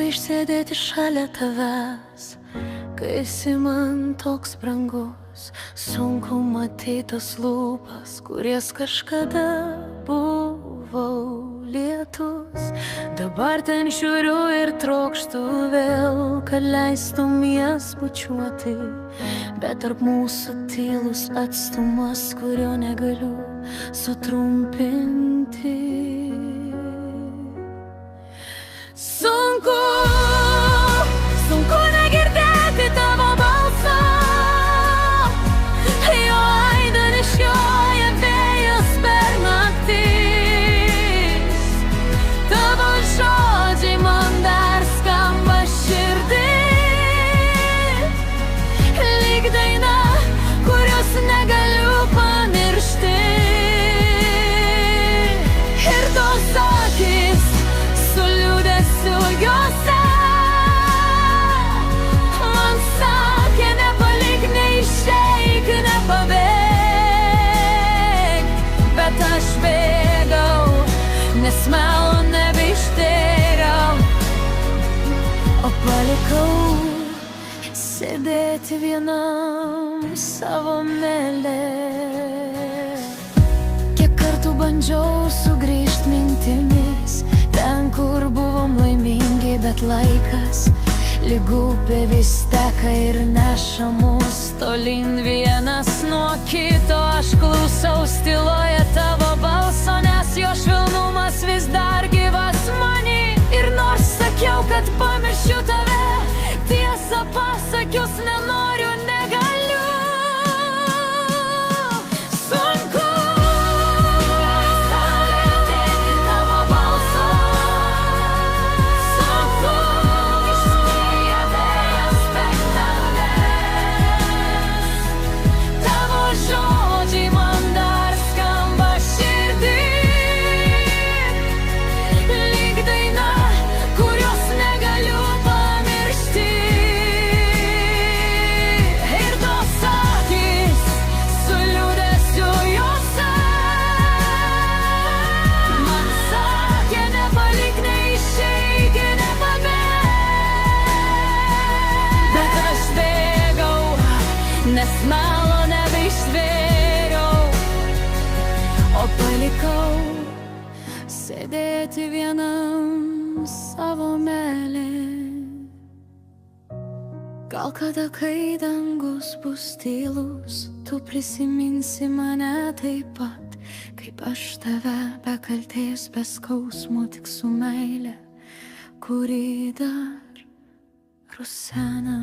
sugrįžt sėdėti šalia tavęs, kai esi man toks brangus. Sunku matyti tas lūpas, kuries kažkada buvau lietus. Dabar ten žiūriu ir trokštu vėl, kad leistum jas bučiuoti, bet tarp mūsų tylus atstumas, kurio negaliu sutrumpinti. Sunku negirdėti tavo balsą, jo aidą nešioja vėjas per naktis. Tavo žodžiai man dar skamba širdį, lyg daina, kurios negaliu pamiršti. Ir tos akis su liūdesiu jose man sakė, nepalik, neišeik, nepabėk. Bet aš bėgau, nes melo nebeištvėriau, o palikau sėdėti vienam savo mele. Kiek kartų bandžiau sugrįžt mintimis ten, kur buvom laimingi, bet laikas lyg upė vis teka ir neša mus tolyn vienas nuo kito. Aš klausaus tyloje tavo balso, nes jo švelnumas vis dar gyvas many. Ir nors sakiau, kad pamiršiu tave, tiesą pasakius nenoriu, negaliu. Sunku girdėti tavo balsą, sunku išskrieja vėjas per naktis. Tavo žodžiai man dar skamba širdį, lyg daina, kurios negaliu pamiršti. Ir tos akys su liūdesiu jose man sakė, nepalik, neišeik, nepabėk. Bet aš bėgau, nes melo nebeištvėriau, o palikau sėdėti vienam savo mele. Gal kada, kai dangus bus tylus, tu prisiminsi mane taip pat, kaip aš tave, be kaltės, be skausmo, tik su meile, kuri dar rusena.